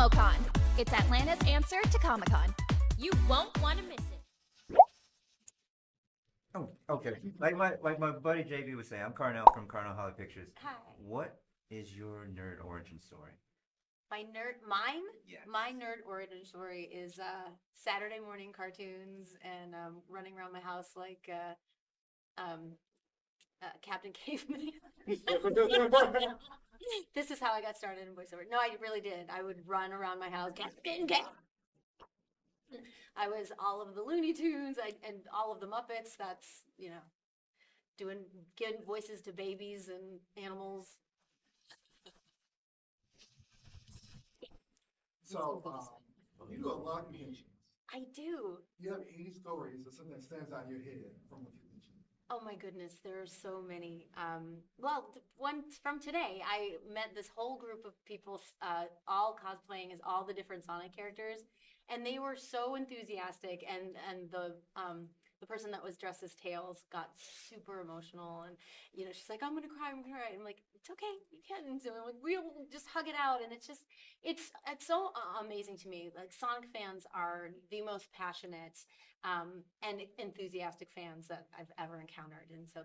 MomoCon. It's Atlanta's answer to Comic-Con. You won't want to miss it. Oh, okay. Like my buddy JB was saying, I'm Carnell from Carnell Holley Pictures. Hi. What is your nerd origin story? Mine? Yes. My nerd origin story is Saturday morning cartoons and running around my house like Captain Caveman. This is how I got started in voiceover. No, I really did. I would run around my house, Captain Caveman. I was all of the Looney Tunes and all of the Muppets. That's, giving voices to babies and animals. So, you do a lot of conventions. I do. You have any stories or something that stands out in your head from a convention? Oh my goodness, there are so many. One from today, I met this whole group of people, all cosplaying as all the different Sonic characters, and they were so enthusiastic. And the person that was dressed as Tails got super emotional, and she's like, "I'm gonna cry, I'm gonna cry." I'm like, "It's okay, you can." And so I'm like, we'll just hug it out, and it's so amazing to me. Like Sonic fans are the most passionate and enthusiastic fans that I've ever encountered, and so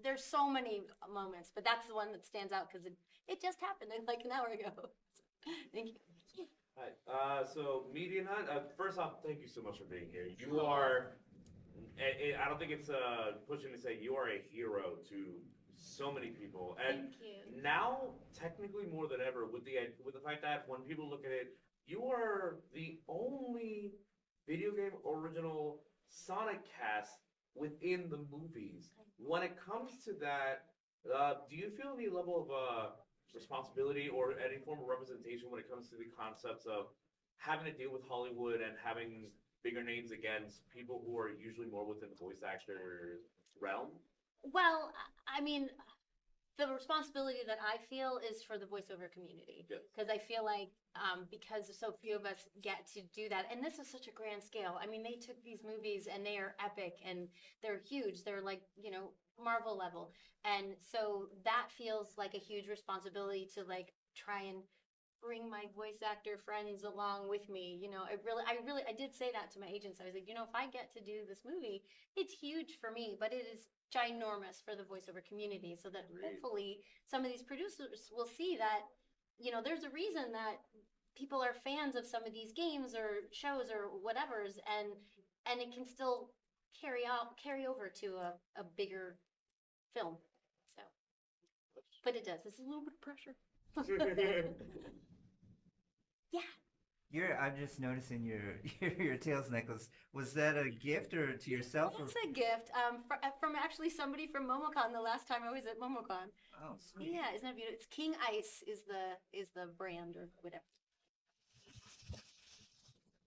there's so many moments, but that's the one that stands out because it just happened like an hour ago. Thank you. Hi. So Media Nut. First off, thank you so much for being here. You are. I don't think it's pushing to say you are a hero to so many people, and Thank you. now technically more than ever with the fact that when people look at it, you are the only video game original Sonic cast within the movies. When it comes to that, do you feel any level of responsibility or any form of representation when it comes to the concepts of having to deal with Hollywood and having bigger names against people who are usually more within the voice actor realm? Well, I mean, the responsibility that I feel is for the voiceover community. Yes. Because I feel like because so few of us get to do that, and this is such a grand scale. I mean, they took these movies and they are epic and they're huge. They're like, Marvel level. And so that feels like a huge responsibility to like try and bring my voice actor friends along with me. I did say that to my agents. I was like, if I get to do this movie, it's huge for me, but it is ginormous for the voiceover community, so that hopefully some of these producers will see that, there's a reason that people are fans of some of these games or shows or whatever's, and it can still carry over to a bigger film. So, but it does. It's a little bit of pressure. Yeah. I'm just noticing your Tails necklace. Was that a gift or to yourself? It's a gift from actually somebody from MomoCon the last time I was at MomoCon. Oh, sweet. Yeah, isn't that beautiful? It's King Ice is the brand or whatever.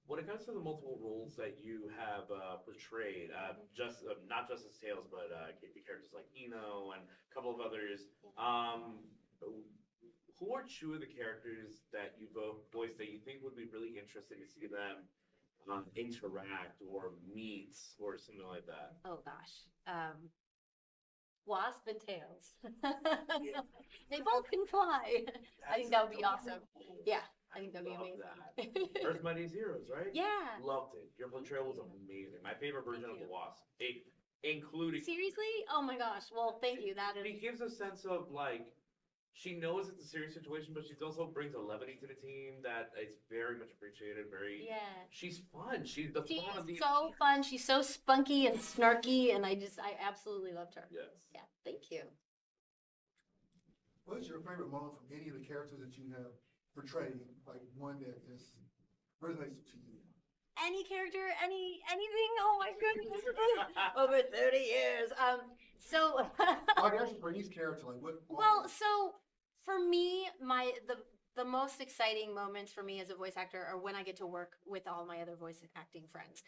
When it comes to the multiple roles that you have portrayed, not just as Tails, but characters like Eno and a couple of others, who are two of the characters that you both voiced that you think would be really interesting to see them interact or meet or something like that? Oh gosh. Wasp and Tails. They both can fly. I think that would be awesome. Yeah, I think that'd be Love amazing. that. Earth's Mightiest Heroes, right? Yeah. Loved it. Your portrayal was amazing. My favorite version of the Wasp, including. Seriously? Oh my gosh. Well, thank you. That is. It gives a sense of like. She knows it's a serious situation, but she also brings a levity to the team that is very much appreciated. Yeah. She's fun. She's the She fun of the. is so fun. She's so spunky and snarky, and I absolutely loved her. Yes. Yeah. Thank you. What is your favorite moment from any of the characters that you have portrayed? Like one that just resonates to you? Any character, anything. Oh my goodness. Over 30 years. So. I guess for each character, like what? Well, so for me, the most exciting moments for me as a voice actor are when I get to work with all my other voice acting friends,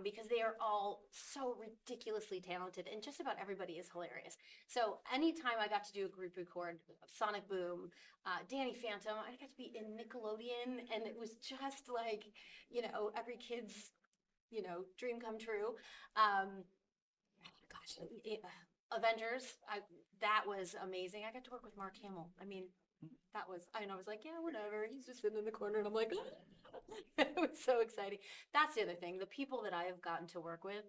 because they are all so ridiculously talented, and just about everybody is hilarious. So anytime I got to do a group record, Sonic Boom, Danny Phantom, I got to be in Nickelodeon, and it was just like, every kid's, dream come true. Avengers, that was amazing. I got to work with Mark Hamill. I mean, that was, I was like, yeah, whatever. He's just sitting in the corner, and I'm like, it was so exciting. That's the other thing. The people that I have gotten to work with,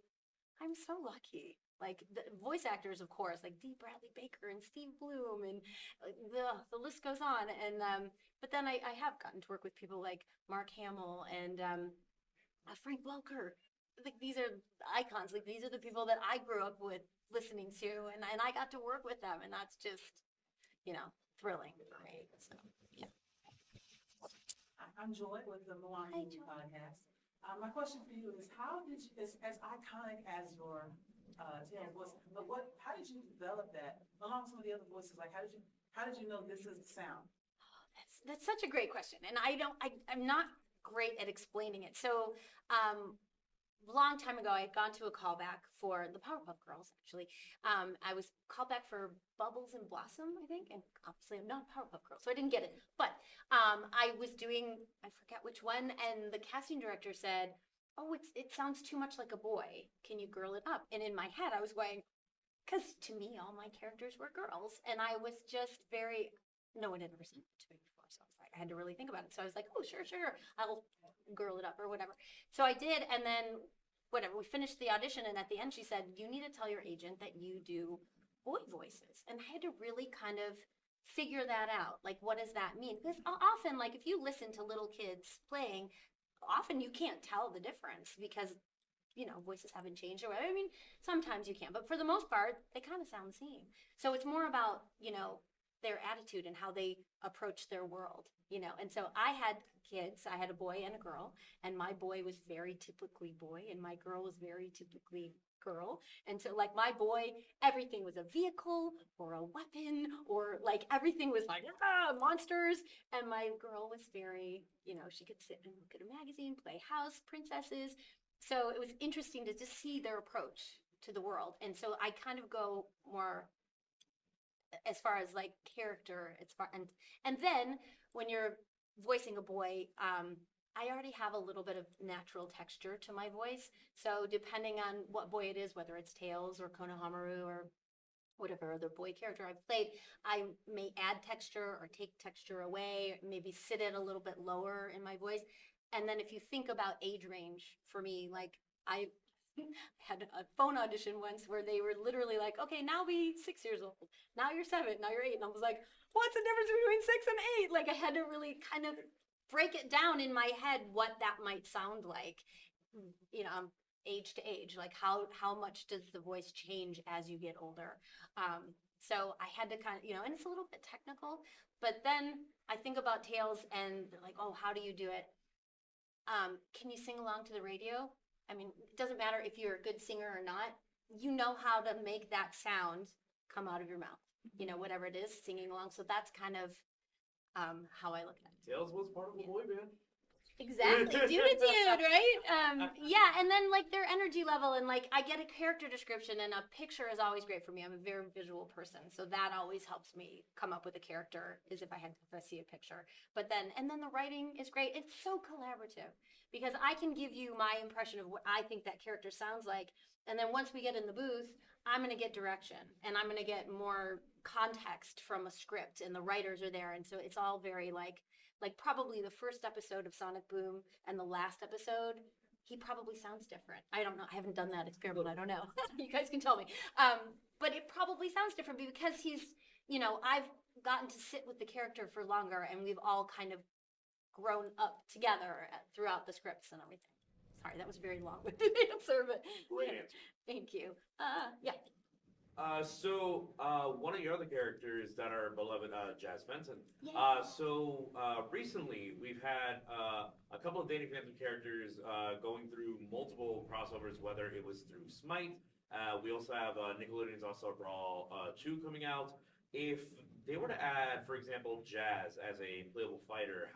I'm so lucky. Like the voice actors, of course, like D. Bradley Baker and Steve Bloom, and the list goes on. And but then I have gotten to work with people like Mark Hamill and Frank Welker. Like these are icons. Like these are the people that I grew up with listening to, and I got to work with them, and that's just thrilling for me. So yeah. I'm Joy with the Milwaukee Hi, Movie Joy. Podcast. My question for you is, how did you, as iconic as your Taylor voice, but how did you develop that along with some of the other voices? Like, how did you know this is the sound? That's such a great question, and I'm not great at explaining it. So, a long time ago, I had gone to a callback for the Powerpuff Girls. Actually, I was called back for Bubbles and Blossom, I think, and obviously I'm not a Powerpuff Girl, so I didn't get it. But I was doing, I forget which one, and the casting director said, "Oh, it sounds too much like a boy. Can you girl it up?" And in my head, I was going, because to me, all my characters were girls, and I was just very. No one had ever seen it to me before, so I had to really think about it. So I was like, "Oh, sure, I'll girl it up or whatever." So I did, and then whatever. We finished the audition, and at the end, she said, "You need to tell your agent that you do boy voices," and I had to really kind of figure that out. Like, what does that mean? Because often, like, if you listen to little kids playing, often you can't tell the difference because voices haven't changed or whatever. I mean, sometimes you can, but for the most part, they kind of sound the same. So it's more about, their attitude and how they approach their world. And so I had kids, I had a boy and a girl, and my boy was very typically boy, and my girl was very typically girl. And so, like, my boy, everything was a vehicle or a weapon, or like everything was like, monsters. And my girl was very, she could sit and look at a magazine, play house, princesses. So it was interesting to just see their approach to the world. And so I kind of go more as far as like character, and then when you're voicing a boy, I already have a little bit of natural texture to my voice. So depending on what boy it is, whether it's Tails or Konohamaru or whatever other boy character I've played, I may add texture or take texture away, maybe sit it a little bit lower in my voice. And then if you think about age range for me, like I had a phone audition once where they were literally like, "Okay, now be 6 years old. Now you're 7. Now you're 8." And I was like, "What's the difference between 6 and 8?" Like I had to really kind of break it down in my head what that might sound like, age to age. Like how much does the voice change as you get older? So I had to kind of, and it's a little bit technical, but then I think about Tails and they're like, "Oh, how do you do it?" Can you sing along to the radio? I mean, it doesn't matter if you're a good singer or not. You know how to make that sound come out of your mouth. Whatever it is, singing along. So that's kind of how I look at it. Tails was part of a boy band. Exactly, dude, right? Yeah, and then like their energy level, and like I get a character description, and a picture is always great for me. I'm a very visual person, so that always helps me come up with a character. Is if I see a picture, but then the writing is great. It's so collaborative because I can give you my impression of what I think that character sounds like, and then once we get in the booth, I'm gonna get direction, and I'm gonna get more context from a script, and the writers are there, and so it's all very like probably the first episode of Sonic Boom and the last episode, he probably sounds different. I don't know. I haven't done that experiment. I don't know. You guys can tell me. But it probably sounds different because he's, I've gotten to sit with the character for longer, and we've all kind of grown up together throughout the scripts and everything. Sorry, that was a very long-winded answer, but Great answer. thank you. Yeah. One of your other characters that are beloved, Jazz Benson. Yeah. Recently we've had a couple of Danny Phantom characters going through multiple crossovers, whether it was through Smite. We also have Nickelodeon's All-Star Brawl 2 coming out. If they were to add, for example, Jazz as a playable fighter,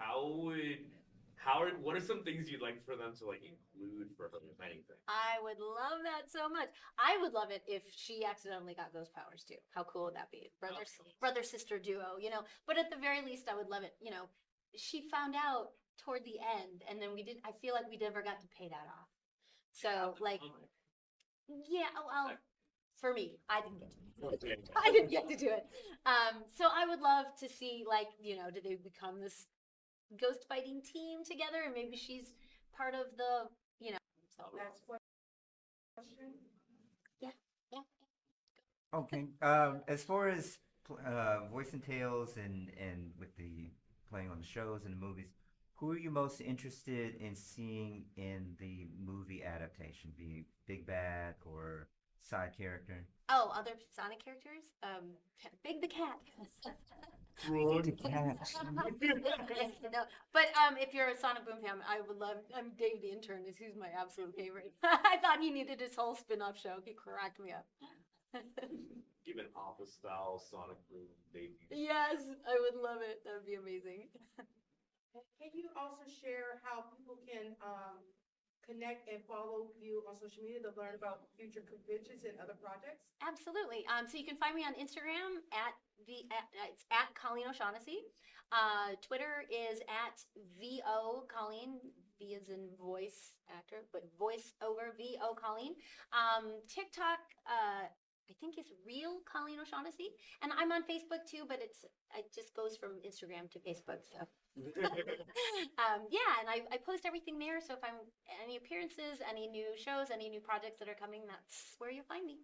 what are some things you'd like for them to like include for her, if anything? I would love that so much. I would love it if she accidentally got ghost powers too. How cool would that be? Brother sister duo, But at the very least, I would love it. She found out toward the end, and then I feel like we never got to pay that off. So like, yeah. Well, for me. I didn't get to do it. I didn't get to do it. So I would love to see, like, do they become this ghost fighting team together, and maybe she's part of the, so Next question. yeah. Okay. As far as voicing tales and with the playing on the shows and the movies, who are you most interested in seeing in the movie adaptation? Be it Big Bad or side character? Oh, other Sonic characters? Big the cat. The cat. No, but if you're a Sonic Boom fan, I would love. Dave the Intern is who's my absolute favorite. I thought he needed his whole spin-off show. He cracked me up. Give an office style Sonic Boom debut. Yes, I would love it. That would be amazing. Can you also share how people can connect and follow you on social media to learn about future conventions and other projects? Absolutely. So you can find me on Instagram it's at Colleen O'Shaughnessey. Twitter is at VO Colleen. V is in voice actor, but voice over VO Colleen. TikTok, I think it's real Colleen O'Shaughnessey, and I'm on Facebook too, but it just goes from Instagram to Facebook. So yeah, and I post everything there. So if I'm any appearances, any new shows, any new projects that are coming, that's where you'll find me.